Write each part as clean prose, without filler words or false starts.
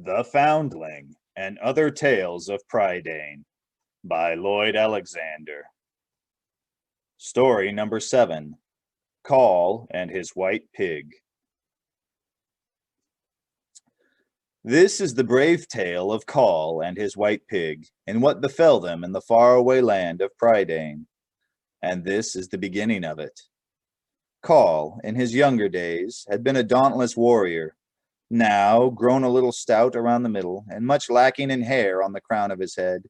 The Foundling and Other Tales of Prydain by Lloyd Alexander. Story number 7. Coll and His White Pig. This is the brave tale of Coll and his white pig, and what befell them in the faraway land of Prydain. And this is the beginning of it. Coll, in his younger days, had been a dauntless warrior. Now, grown a little stout around the middle, and much lacking in hair on the crown of his head,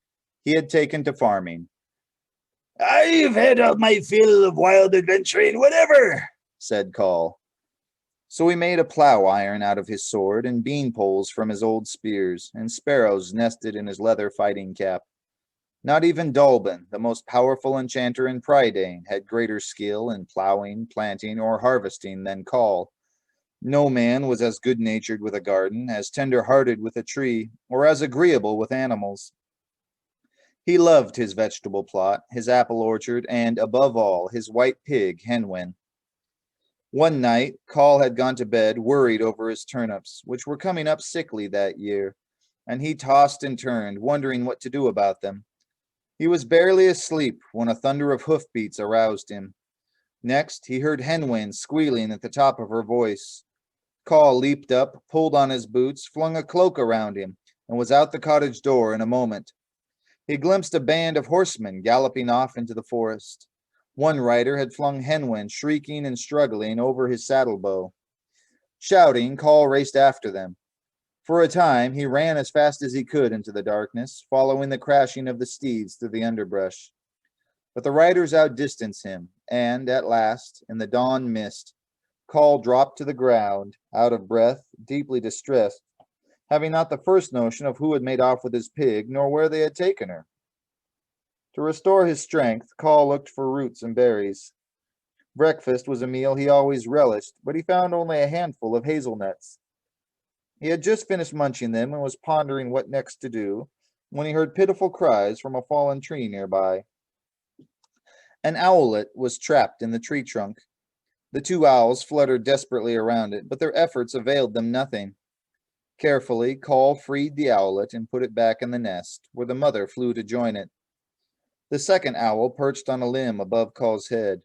he had taken to farming. "I've had my fill of wild adventuring, whatever," said Coll. So he made a plow iron out of his sword, and bean poles from his old spears, and sparrows nested in his leather fighting cap. Not even Dolben, the most powerful enchanter in Prydain, had greater skill in plowing, planting, or harvesting than Coll. No man was as good-natured with a garden, as tender-hearted with a tree, or as agreeable with animals. He loved his vegetable plot, his apple orchard, and, above all, his white pig, Henwin. One night, Coll had gone to bed worried over his turnips, which were coming up sickly that year, and he tossed and turned, wondering what to do about them. He was barely asleep when a thunder of hoofbeats aroused him. Next, he heard Henwin squealing at the top of her voice. Coll leaped up, pulled on his boots, flung a cloak around him, and was out the cottage door in a moment. He glimpsed a band of horsemen galloping off into the forest. One rider had flung Henwin, shrieking and struggling, over his saddle-bow. Shouting, Coll raced after them. For a time, he ran as fast as he could into the darkness, following the crashing of the steeds through the underbrush. But the riders outdistanced him, and, at last, in the dawn mist, Coll dropped to the ground, out of breath, deeply distressed, having not the first notion of who had made off with his pig, nor where they had taken her. To restore his strength, Coll looked for roots and berries. Breakfast was a meal he always relished, but he found only a handful of hazelnuts. He had just finished munching them and was pondering what next to do, when he heard pitiful cries from a fallen tree nearby. An owlet was trapped in the tree trunk. The two owls fluttered desperately around it, but their efforts availed them nothing. Carefully, Coll freed the owlet and put it back in the nest, where the mother flew to join it. The second owl perched on a limb above Coll's head.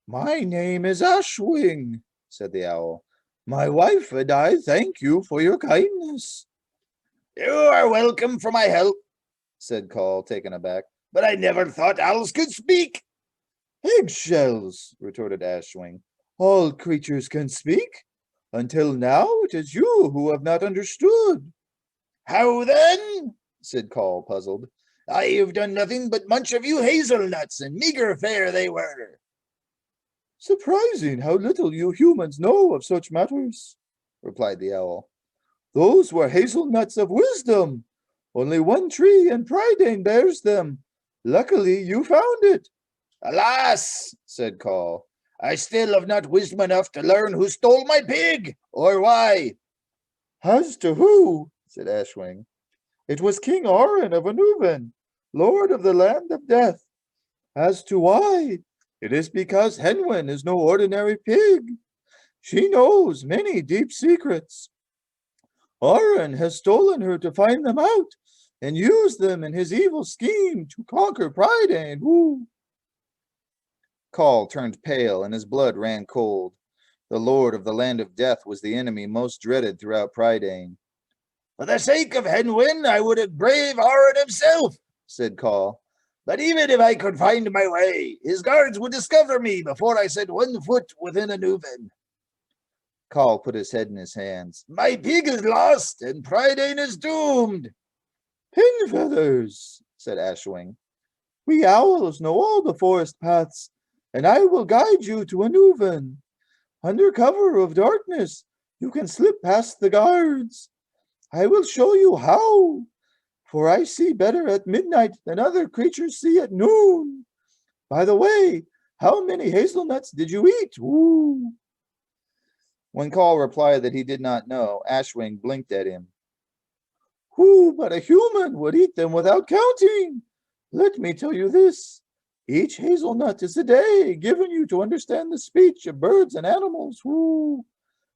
"My name is Ashwing," said the owl. "My wife and I thank you for your kindness." "You are welcome for my help," said Coll, taken aback. "But I never thought owls could speak." "Eggshells," retorted Ashwing. "All creatures can speak. Until now, it is you who have not understood." "How then?" said Coll, puzzled. "I have done nothing but munch a few hazelnuts, and meager fare they were." "Surprising how little you humans know of such matters," replied the owl. "Those were hazelnuts of wisdom. Only one tree in Prydain bears them. Luckily, you found it." "Alas," said Coll, "I still have not wisdom enough to learn who stole my pig, or why." "As to who," said Ashwing, "it was King Aran of Anuven, Lord of the Land of Death. As to why, it is because Henwin is no ordinary pig. She knows many deep secrets. Aran has stolen her to find them out and use them in his evil scheme to conquer Prydain. Who?" Coll turned pale and his blood ran cold. The Lord of the Land of Death was the enemy most dreaded throughout Prydain. "For the sake of Henwin, I would have braved Aran himself," said Coll. "But even if I could find my way, his guards would discover me before I set 1 foot within Anuven." Coll put his head in his hands. "My pig is lost, and Prydain is doomed." "Pin feathers," said Ashwing. "We owls know all the forest paths, and I will guide you to Anuven. Under cover of darkness, you can slip past the guards. I will show you how, for I see better at midnight than other creatures see at noon. By the way, how many hazelnuts did you eat?" Ooh. When Coll replied that he did not know, Ashwing blinked at him. "Who but a human would eat them without counting? Let me tell you this. Each hazelnut is a day given you to understand the speech of birds and animals. Ooh.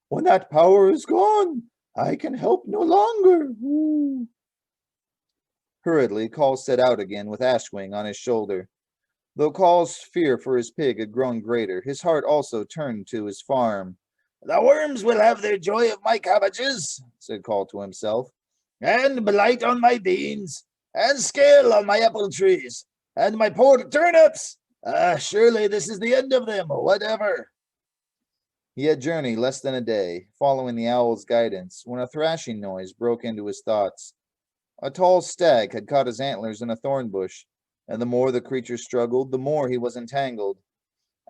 When that power is gone, I can help no longer. Woo. Hurriedly, Coll set out again with Ashwing on his shoulder. Though Coll's fear for his pig had grown greater, his heart also turned to his farm. The worms will have their joy of my cabbages, said Coll to himself, and blight on my beans, and scale on my apple trees, and my poor turnips. Surely this is the end of them, whatever. He had journeyed less than a day, following the owl's guidance, when a thrashing noise broke into his thoughts. A tall stag had caught his antlers in a thorn bush, and the more the creature struggled, the more he was entangled.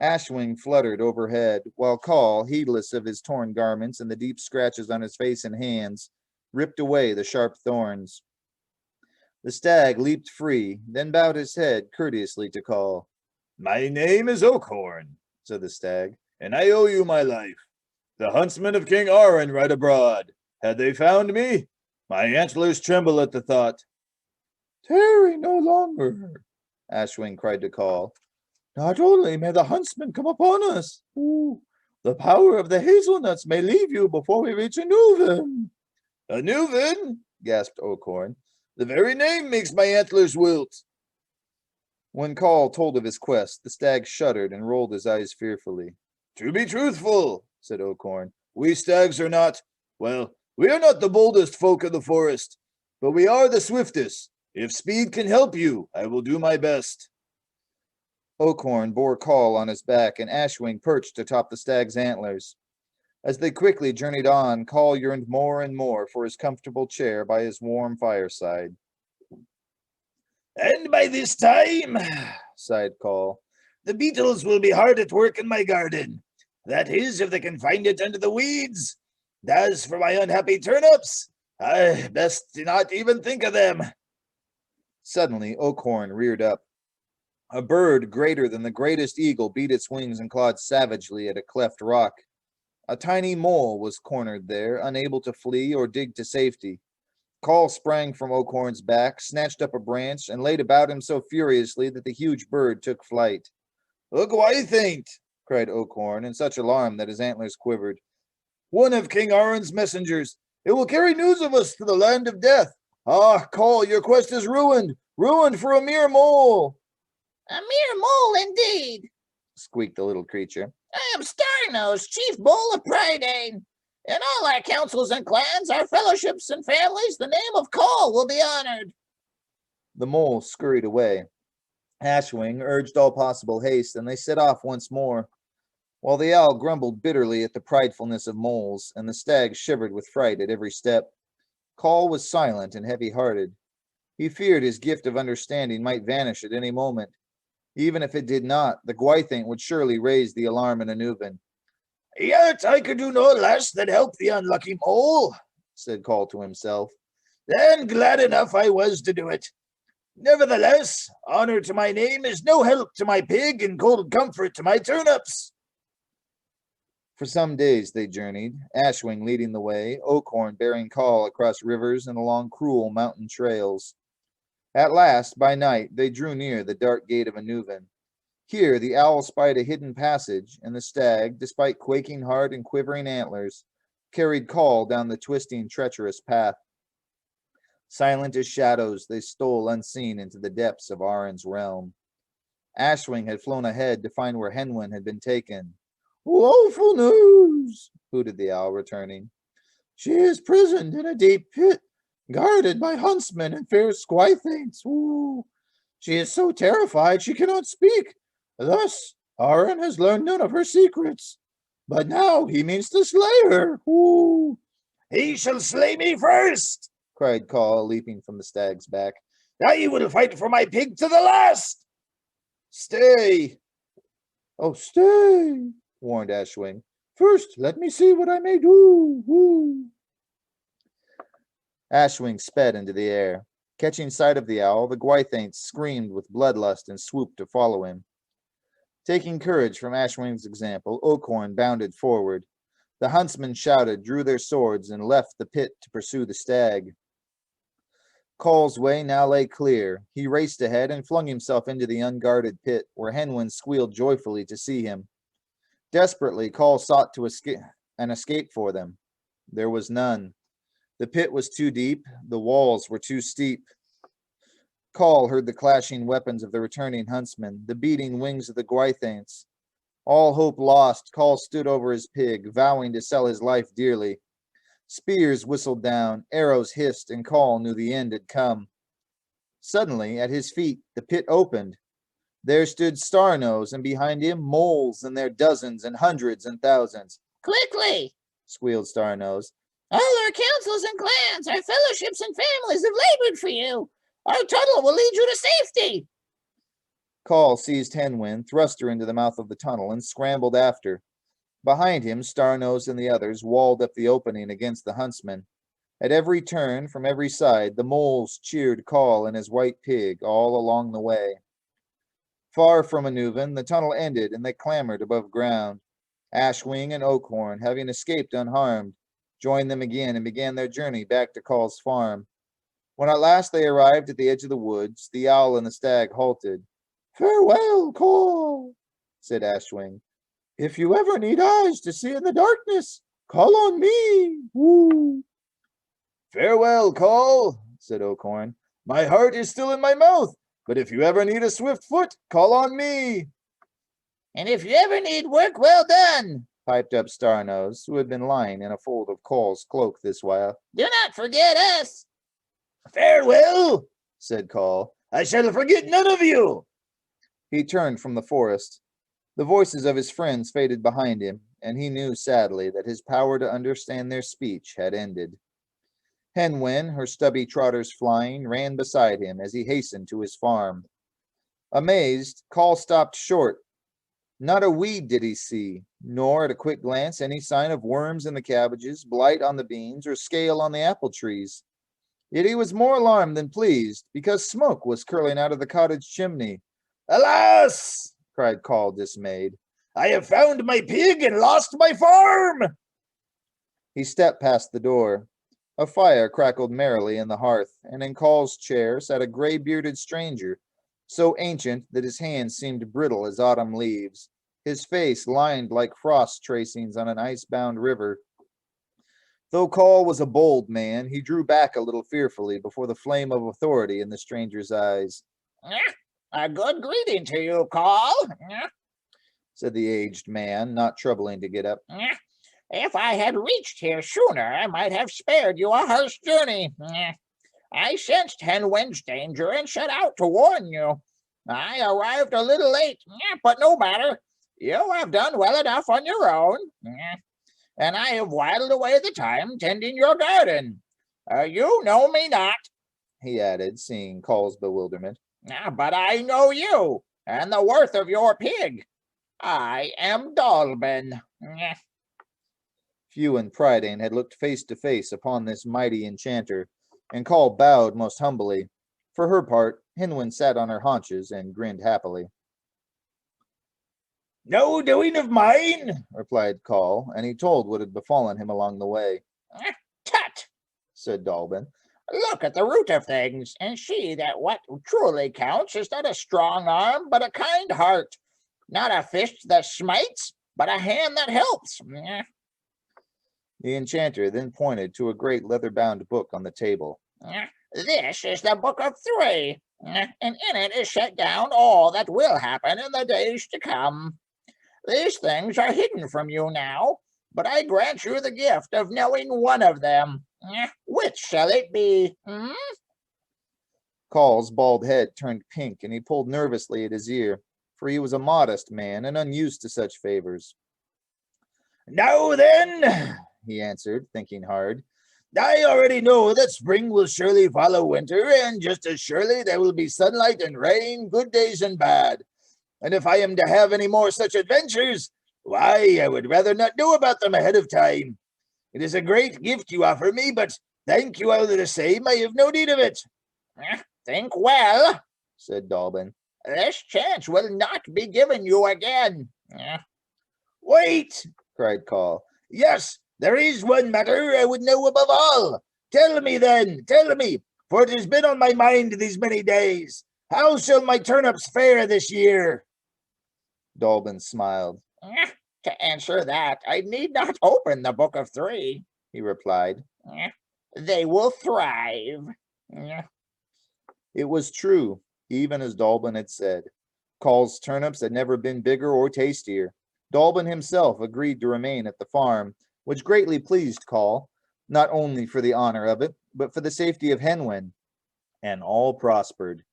Ashwing fluttered overhead, while Coll, heedless of his torn garments and the deep scratches on his face and hands, ripped away the sharp thorns. The stag leaped free, then bowed his head courteously to Coll. My name is Oakhorn, said the stag, and I owe you my life. The huntsmen of King Aran ride abroad. Had they found me? My antlers tremble at the thought. Tarry no longer, Ashwing cried to Coll. Not only may the huntsmen come upon us, the power of the hazelnuts may leave you before we reach Anuven. Anuven? Gasped Oakhorn. The very name makes my antlers wilt. When Coll told of his quest, the stag shuddered and rolled his eyes fearfully. To be truthful, said Oakhorn, we stags are not, well, we are not the boldest folk of the forest, but we are the swiftest. If speed can help you, I will do my best. Oakhorn bore Coll on his back, and Ashwing perched atop the stag's antlers. As they quickly journeyed on, Coll yearned more and more for his comfortable chair by his warm fireside. And by this time, sighed Coll, the beetles will be hard at work in my garden. That is, if they can find it under the weeds. As for my unhappy turnips, I best not even think of them. Suddenly, Oakhorn reared up. A bird greater than the greatest eagle beat its wings and clawed savagely at a cleft rock. A tiny mole was cornered there, unable to flee or dig to safety. Coll sprang from Oakhorn's back, snatched up a branch, and laid about him so furiously that the huge bird took flight. Look why it ain't, cried Oakhorn in such alarm that his antlers quivered. One of King Aran's messengers. It will carry news of us to the land of death. Ah, Coll, your quest is ruined. Ruined for a mere mole. A mere mole indeed, squeaked the little creature. I am Starnose, chief bull of Prydain. In all our councils and clans, our fellowships and families, the name of Coll will be honored. The mole scurried away. Ashwing urged all possible haste, and they set off once more, while the owl grumbled bitterly at the pridefulness of moles, and the stag shivered with fright at every step. Coll was silent and heavy-hearted. He feared his gift of understanding might vanish at any moment. Even if it did not, the Gwythaint would surely raise the alarm in Anuven. Yet I could do no less than help the unlucky mole, said Coll to himself. And glad enough I was to do it. Nevertheless, honor to my name is no help to my pig and cold comfort to my turnips. For some days they journeyed, Ashwing leading the way, Oakhorn bearing Coll across rivers and along cruel mountain trails. At last, by night, they drew near the dark gate of Anuven. Here the owl spied a hidden passage, and the stag, despite quaking heart and quivering antlers, carried Coll down the twisting, treacherous path. Silent as shadows, they stole unseen into the depths of Aran's realm. Ashwing had flown ahead to find where Henwin had been taken. Woeful news, hooted the owl, returning. She is prisoned in a deep pit, guarded by huntsmen and fierce Gwythaints. She is so terrified she cannot speak. Thus, Aran has learned none of her secrets. But now he means to slay her. He shall slay me first, cried Coll, leaping from the stag's back. I will fight for my pig to the last. Stay. Oh, stay, warned Ashwing. First, let me see what I may do. Ashwing sped into the air. Catching sight of the owl, the Gwythaints screamed with bloodlust and swooped to follow him. Taking courage from Ashwing's example, Oakhorn bounded forward. The huntsmen shouted, drew their swords, and left the pit to pursue the stag. Coll's way now lay clear. He raced ahead and flung himself into the unguarded pit, where Henwin squealed joyfully to see him. Desperately, Coll sought to escape for them. There was none. The pit was too deep, the walls were too steep. Coll heard the clashing weapons of the returning huntsmen, the beating wings of the Gwythaints. All hope lost, Coll stood over his pig, vowing to sell his life dearly. Spears whistled down, arrows hissed, and Coll knew the end had come. Suddenly, at his feet, the pit opened. There stood Starnose, and behind him, moles in their dozens and hundreds and thousands. Quickly! Squealed Starnose. All our councils and clans, our fellowships and families have labored for you. Our tunnel will lead you to safety. Coll seized Henwin, thrust her into the mouth of the tunnel, and scrambled after. Behind him, Starnose and the others walled up the opening against the huntsmen. At every turn, from every side, the moles cheered Coll and his white pig all along the way. Far from Anuvan, the tunnel ended, and they clambered above ground. Ashwing and Oakhorn, having escaped unharmed, joined them again and began their journey back to Coll's farm. When at last they arrived at the edge of the woods, the owl and the stag halted. Farewell, Coll, said Ashwing. If you ever need eyes to see in the darkness, call on me. Woo. Farewell, Coll, said Oakhorn. My heart is still in my mouth, but if you ever need a swift foot, call on me. And if you ever need work well done, Piped up Starnose, who had been lying in a fold of Coll's cloak this while. do not forget us. Farewell, Said Coll. I shall forget none of you. He turned from the forest. The voices of his friends faded behind him, and he knew sadly that his power to understand their speech had ended. Henwin, her stubby trotters flying, ran beside him as he hastened to his farm. Amazed, Coll stopped short. Not a weed did he see, nor at a quick glance any sign of worms in the cabbages, blight on the beans, or scale on the apple trees. Yet he was more alarmed than pleased, because smoke was curling out of the cottage chimney. Alas, Cried Coll, dismayed. I have found my pig and lost my farm. He stepped past the door. A fire crackled merrily in the hearth, and in Coll's chair sat a gray-bearded stranger, so ancient that his hands seemed brittle as autumn leaves, his face lined like frost tracings on an ice-bound river. Though Coll was a bold man, he drew back a little fearfully before the flame of authority in the stranger's eyes. A good greeting to you, Coll, Said the aged man, not troubling to get up. If I had reached here sooner, I might have spared you a harsh journey. I sensed Henwin's danger and set out to warn you. I arrived a little late, but no matter. You have done well enough on your own, and I have whiled away the time tending your garden. You know me not, He added, seeing Coll's bewilderment. but I know you and the worth of your pig. I am Dolben. Few and Prydain had looked face to face upon this mighty enchanter, and Coll bowed most humbly. For her part, Henwin sat on her haunches and grinned happily. No doing of mine, Replied Coll, and he told what had befallen him along the way. Tut! Said Dolben. Look at the root of things, and see that what truly counts is not a strong arm, but a kind heart. Not a fist that smites, but a hand that helps. The enchanter then pointed to a great leather-bound book on the table. This is the Book of Three, and in it is set down all that will happen in the days to come. These things are hidden from you now, but I grant you the gift of knowing one of them. Which shall it be? Coll's bald head turned pink, and he pulled nervously at his ear, for he was a modest man and unused to such favors. Now then, He answered, thinking hard. I already know that spring will surely follow winter, and just as surely there will be sunlight and rain, good days and bad. And if I am to have any more such adventures, why, I would rather not know about them ahead of time. It is a great gift you offer me, but thank you all the same, I have no need of it. Think well. Said Dolben. This chance will not be given you again. Wait, Cried Coll. yes, there is one matter I would know above all. Tell me then, tell me, for it has been on my mind these many days. How shall my turnips fare this year? Dolben smiled. To answer that, I need not open the Book of Three. He replied. They will thrive. Eh, It was true, even as Dolben had said. Coll's turnips had never been bigger or tastier. Dolben himself agreed to remain at the farm, which greatly pleased Coll, not only for the honor of it, but for the safety of Henwin. And all prospered.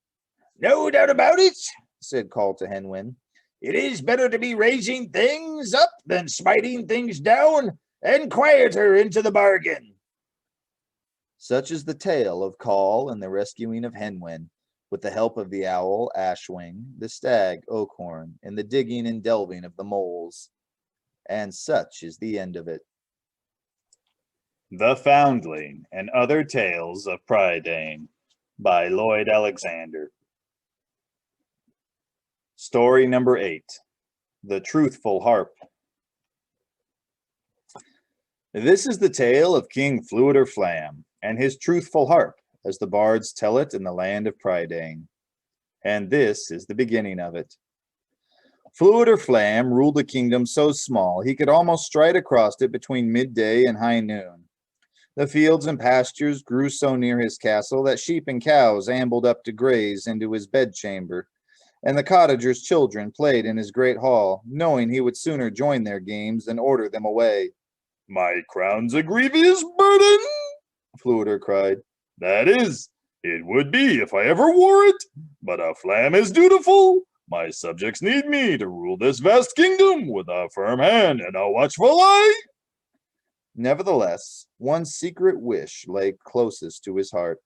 No doubt about it, Said Coll to Henwin. it is better to be raising things up than smiting things down, and quieter into the bargain. Such is the tale of Coll and the rescuing of Henwin, with the help of the owl Ashwing, the stag Oakhorn, and the digging and delving of the moles. And such is the end of it. The Foundling and Other Tales of Prydain by Lloyd Alexander. Story number 8. The Truthful Harp. This is the tale of King Fluider Flam and his truthful harp, as the bards tell it in the land of Prydain. And this is the beginning of it. Fluider Flam ruled a kingdom so small he could almost stride across it between midday and high noon. The fields and pastures grew so near his castle that sheep and cows ambled up to graze into his bedchamber, and the cottagers' children played in his great hall, knowing he would sooner join their games than order them away. My crown's a grievous burden, Fluider cried. That is, it would be if I ever wore it, but a Flam is dutiful. My subjects need me to rule this vast kingdom with a firm hand and a watchful eye. Nevertheless, one secret wish lay closest to his heart.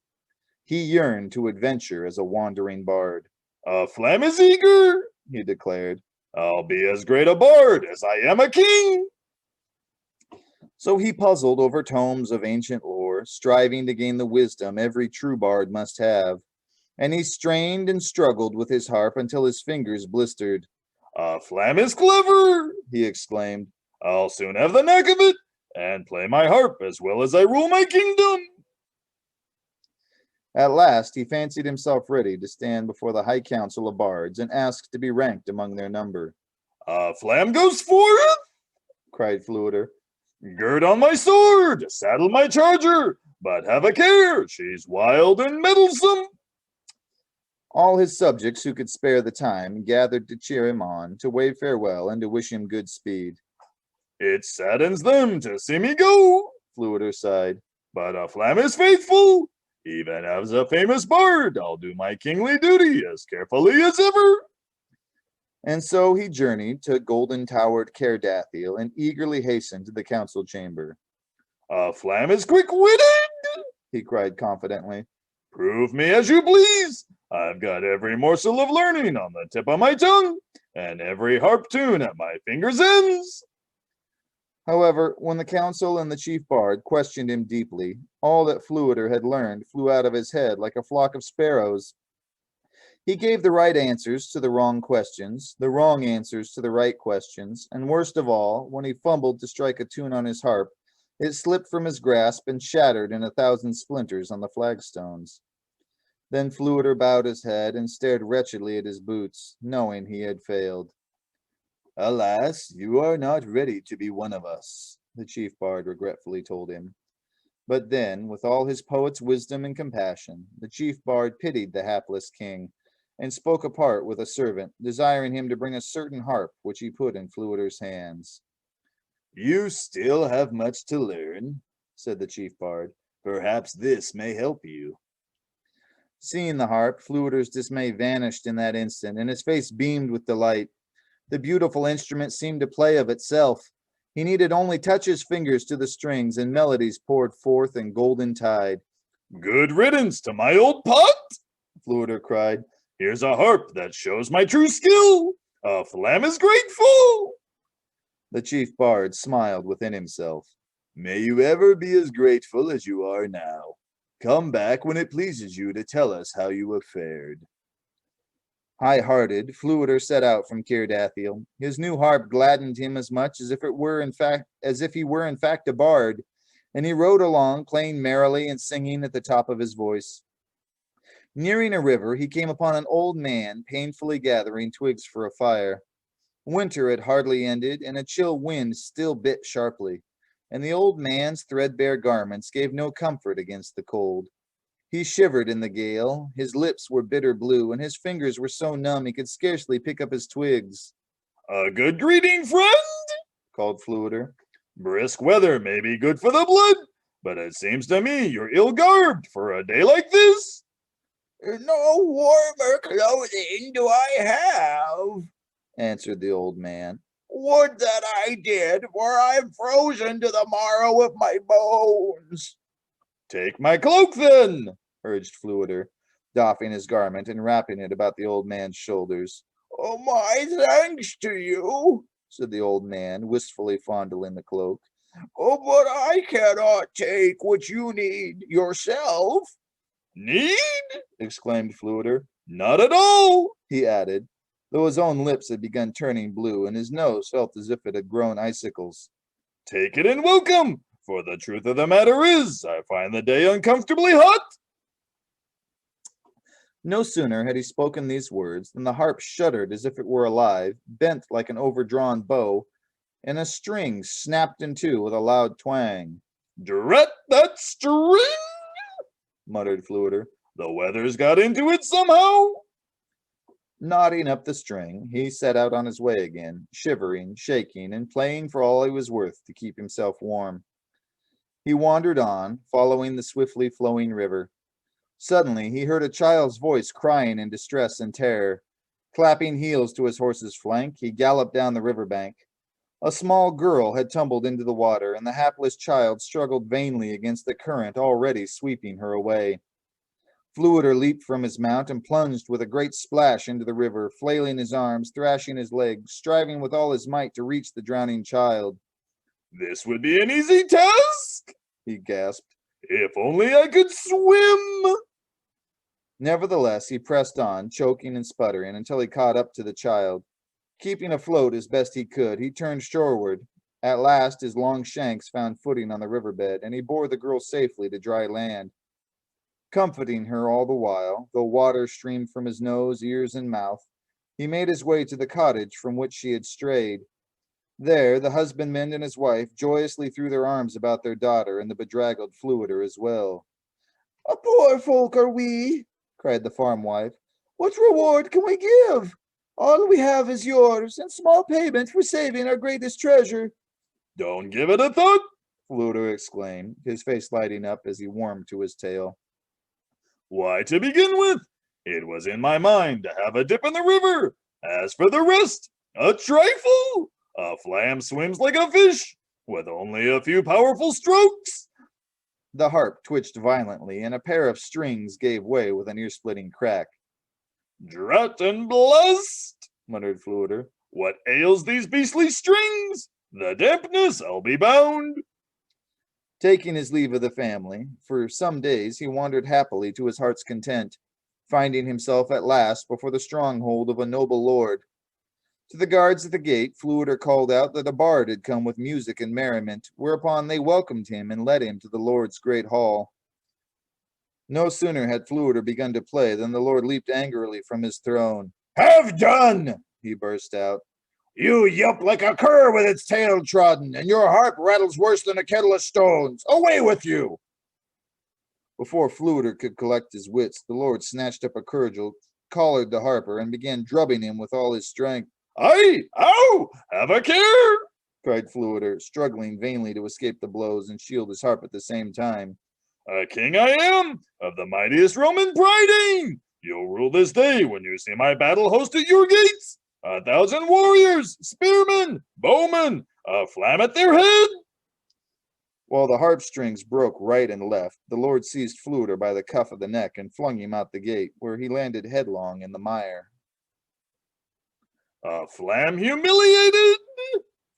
He yearned to adventure as a wandering bard. A Flam is eager, he declared. I'll be as great a bard as I am a king. So he puzzled over tomes of ancient lore, striving to gain the wisdom every true bard must have. And he strained and struggled with his harp until his fingers blistered. A Flam is clever, he exclaimed. I'll soon have the knack of it, and play my harp as well as I rule my kingdom. At last he fancied himself ready to stand before the high council of bards and ask to be ranked among their number. A Flam goes forth, cried Fluider. Gird on my sword, saddle my charger, but have a care, she's wild and meddlesome. All his subjects who could spare the time gathered to cheer him on, to wave farewell, and to wish him good speed. It saddens them to see me go, Fluider sighed, but a Flam is faithful. Even as a famous bard, I'll do my kingly duty as carefully as ever. And so he journeyed to golden-towered Cardathiel and eagerly hastened to the council chamber. A Flam is quick-witted, he cried confidently. Prove me as you please. I've got every morsel of learning on the tip of my tongue, and every harp tune at my fingers' ends. However, when the council and the chief bard questioned him deeply, all that Fluider had learned flew out of his head like a flock of sparrows. He gave the right answers to the wrong questions, the wrong answers to the right questions, and worst of all, when he fumbled to strike a tune on his harp, it slipped from his grasp and shattered in 1,000 splinters on the flagstones. Then Fluider bowed his head and stared wretchedly at his boots, knowing he had failed. Alas, you are not ready to be one of us, the chief bard regretfully told him. But then, with all his poet's wisdom and compassion, the chief bard pitied the hapless king, and spoke apart with a servant, desiring him to bring a certain harp which he put in Fluider's hands. You still have much to learn, said the chief bard. Perhaps this may help you. Seeing the harp, Fluider's dismay vanished in that instant, and his face beamed with delight. The beautiful instrument seemed to play of itself. He needed only touch his fingers to the strings, and melodies poured forth in golden tide. Good riddance to my old pot, Fluider cried. Here's a harp that shows my true skill. A Flam is grateful. The chief bard smiled within himself. May you ever be as grateful as you are now. Come back when it pleases you to tell us how you have fared. High-hearted, Fluider set out from Cardathiel. His new harp gladdened him as much as if he were in fact a bard, and he rode along, playing merrily and singing at the top of his voice. Nearing a river, he came upon an old man painfully gathering twigs for a fire. Winter had hardly ended, and a chill wind still bit sharply. and the old man's threadbare garments gave no comfort against the cold. He shivered in the gale, his lips were bitter blue, and his fingers were so numb he could scarcely pick up his twigs. "A good greeting, friend," Called Fluider. "Brisk weather may be good for the blood, but it seems to me you're ill-garbed for a day like this." No warmer clothing do I have, Answered the old man. Would that I did, for I'm frozen to the marrow of my bones. "Take my cloak, then," Urged Fluider, doffing his garment and wrapping it about the old man's shoulders. Oh, my thanks to you, Said the old man, wistfully fondling the cloak. Oh, but I cannot take what you need yourself. "Need?" exclaimed Fluider. "Not at all," He added, though his own lips had begun turning blue and his nose felt as if it had grown icicles. "Take it and welcome, for the truth of the matter is, I find the day uncomfortably hot." No sooner had he spoken these words than the harp shuddered as if it were alive, bent like an overdrawn bow, and a string snapped in two with a loud twang. "Drat that string!" Muttered Fluider. "The weather's got into it somehow." Knotting up the string, he set out on his way again, shivering, shaking, and playing for all he was worth to keep himself warm. He wandered on, following the swiftly flowing river. Suddenly, he heard a child's voice crying in distress and terror. Clapping heels to his horse's flank, he galloped down the riverbank. A small girl had tumbled into the water, and the hapless child struggled vainly against the current already sweeping her away. Fluider leaped from his mount and plunged with a great splash into the river, flailing his arms, thrashing his legs, striving with all his might to reach the drowning child. "This would be an easy task," He gasped. "if only I could swim." Nevertheless, he pressed on, choking and sputtering, until he caught up to the child. Keeping afloat as best he could, he turned shoreward. At last, his long shanks found footing on the riverbed, and he bore the girl safely to dry land. Comforting her all the while, though water streamed from his nose, ears, and mouth, he made his way to the cottage from which she had strayed. There, the husbandman and his wife joyously threw their arms about their daughter and the bedraggled Fluider as well. A poor folk are we, cried the farm wife. What reward can we give? All we have is yours, and small payment for saving our greatest treasure. "Don't give it a thought," Fluider exclaimed, his face lighting up as he warmed to his tale. "Why, to begin with, it was in my mind to have a dip in the river. As for the rest, a trifle. A flam swims like a fish, with only a few powerful strokes." The harp twitched violently, and a pair of strings gave way with an ear-splitting crack. "Drat and blast," muttered Fluider. "What ails these beastly strings? The dampness, I'll be bound." Taking his leave of the family, for some days he wandered happily to his heart's content, finding himself at last before the stronghold of a noble lord. To the guards at the gate, Fluider called out that a bard had come with music and merriment, whereupon they welcomed him and led him to the lord's great hall. No sooner had Fluider begun to play than the lord leaped angrily from his throne. Have done, He burst out. You yelp like a cur with its tail trodden, and your harp rattles worse than a kettle of stones. Away with you! Before Fluider could collect his wits, the lord snatched up a cudgel, collared the harper, and began drubbing him with all his strength. "Aye, ow, have a care!" Cried Fluider, struggling vainly to escape the blows and shield his harp at the same time. "A king I am, of the mightiest Roman Prydain. You'll rule this day when you see my battle host at your gates. 1,000 warriors, spearmen, bowmen, a flam at their head." While the harp strings broke right and left, the lord seized Fluider by the cuff of the neck and flung him out the gate, where he landed headlong in the mire. "A flam humiliated,"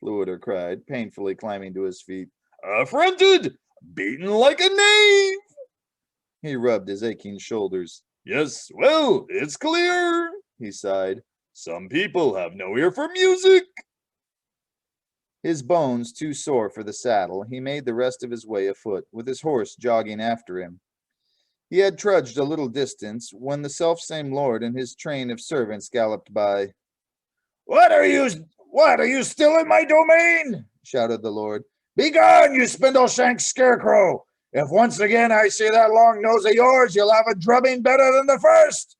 Fluider cried, painfully climbing to his feet. "Affronted, beaten like a knave." He rubbed his aching shoulders. "Yes, well, it's clear," He sighed. "Some people have no ear for music." His bones too sore for the saddle, he made the rest of his way afoot, with his horse jogging after him. He had trudged a little distance when the selfsame lord and his train of servants galloped by. What are you still in my domain? Shouted the lord. Begone, you spindle-shanked scarecrow! If once again I see that long nose of yours, you'll have a drubbing better than the first.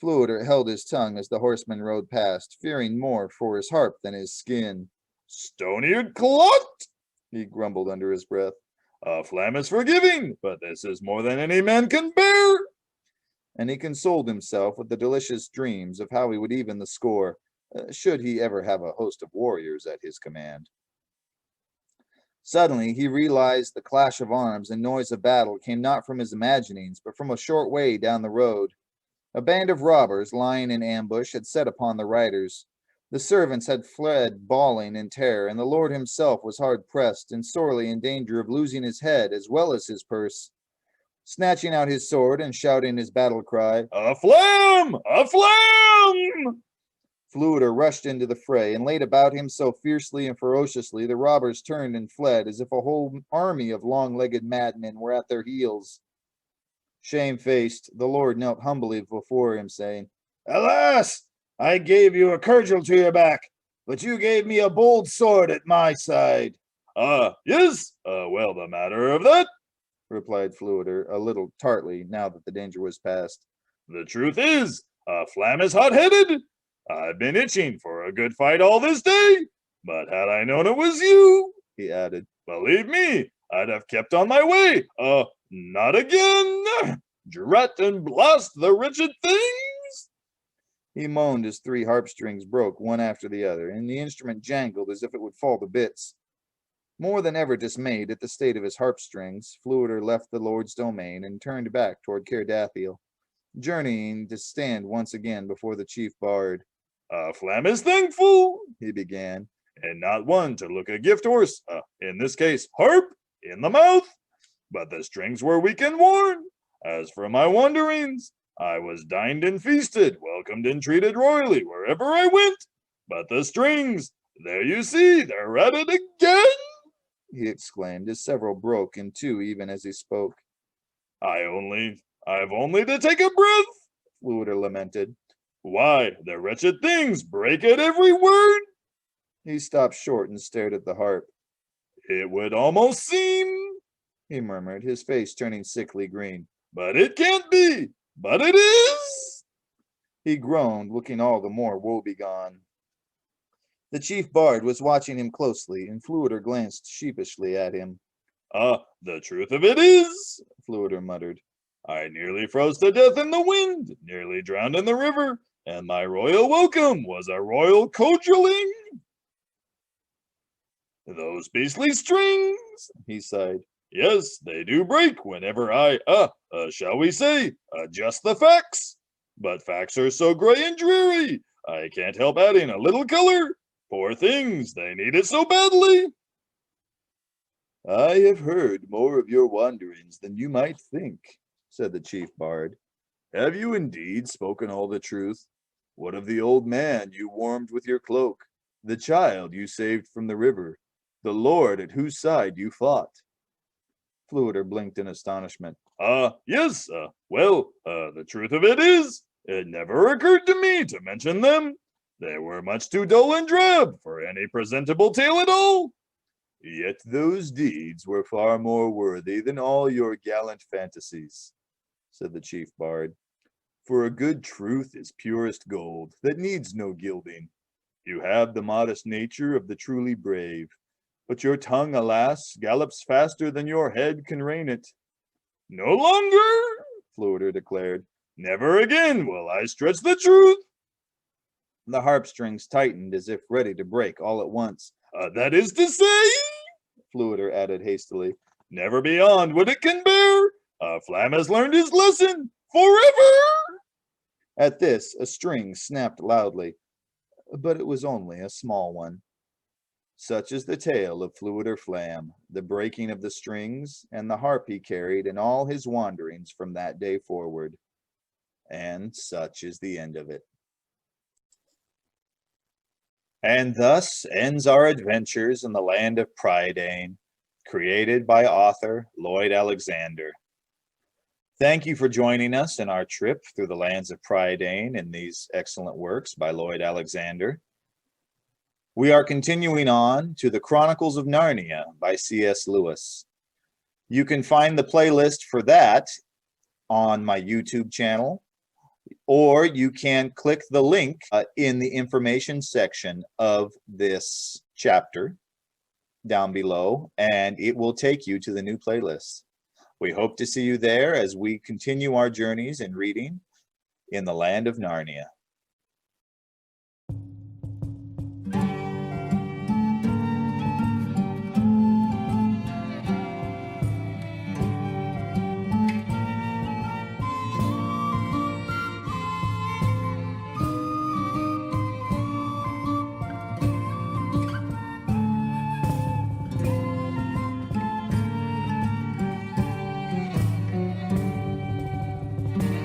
Fluider held his tongue as the horseman rode past, fearing more for his harp than his skin. Stony-eared clot, He grumbled under his breath. Flam is forgiving, but this is more than any man can bear. And he consoled himself with the delicious dreams of how he would even the score, should he ever have a host of warriors at his command. Suddenly he realized the clash of arms and noise of battle came not from his imaginings, but from a short way down the road. A band of robbers, lying in ambush, had set upon the riders. The servants had fled, bawling in terror, and the lord himself was hard pressed and sorely in danger of losing his head as well as his purse. Snatching out his sword and shouting his battle cry, A flam! A flam! Fluider rushed into the fray and laid about him so fiercely and ferociously the robbers turned and fled as if a whole army of long-legged madmen were at their heels. Shamefaced, the lord knelt humbly before him, saying, Alas, I gave you a cudgel to your back, but you gave me a bold sword at my side. Yes, well, the matter of that, replied Fluider, a little tartly, now that the danger was past. The truth is, Flam is hot-headed. I've been itching for a good fight all this day, but had I known it was you, He added, believe me, I'd have kept on my way. Not again. Drat and blast the wretched things. He moaned as 3 harp strings broke one after the other, and the instrument jangled as if it would fall to bits. More than ever dismayed at the state of his harp strings, Fluider left the lord's domain and turned back toward Caerdathiel, journeying to stand once again before the chief bard. Flam is thankful, He began, and not one to look a gift horse, in this case, harp, in the mouth. But the strings were weak and worn. As for my wanderings, I was dined and feasted, welcomed and treated royally wherever I went. But the strings, there you see, they're at it again, he exclaimed, as several broke in two even as he spoke. I've only to take a breath, Fluider lamented. Why, the wretched things break at every word. He stopped short and stared at the harp. It would almost seem, he murmured, his face turning sickly green. But it can't be, but it is. He groaned, looking all the more woebegone. The chief bard was watching him closely, and Fluider glanced sheepishly at him. The truth of it is, Fluider muttered, I nearly froze to death in the wind, nearly drowned in the river, and my royal welcome was a royal cudgeling. Those beastly strings, he sighed. Yes, they do break whenever I, shall we say, adjust the facts. But facts are so gray and dreary, I can't help adding a little color. Poor things, they need it so badly. I have heard more of your wanderings than you might think, said the chief bard. Have you indeed spoken all the truth? What of the old man you warmed with your cloak, the child you saved from the river, the lord at whose side you fought? Fluider blinked in astonishment. Yes, the truth of it is, it never occurred to me to mention them. They were much too dull and drab for any presentable tale at all. Yet those deeds were far more worthy than all your gallant fantasies, said the chief bard. For a good truth is purest gold, that needs no gilding. You have the modest nature of the truly brave, but your tongue, alas, gallops faster than your head can rein it. No longer, Fluider declared. Never again will I stretch the truth. The harp strings tightened as if ready to break all at once. That is to say, Fluider added hastily, never beyond what it can bear. Flam has learned his lesson forever. At this, a string snapped loudly, but it was only a small one. Such is the tale of Fluider Flam, the breaking of the strings, and the harp he carried in all his wanderings from that day forward. And such is the end of it. And thus ends our adventures in the land of Prydain, created by author Lloyd Alexander. Thank you for joining us in our trip through the lands of Prydain in these excellent works by Lloyd Alexander. We are continuing on to the Chronicles of Narnia by C.S. Lewis. You can find the playlist for that on my YouTube channel, or you can click the link in the information section of this chapter down below, and it will take you to the new playlist. We hope to see you there as we continue our journeys in reading in the land of Narnia.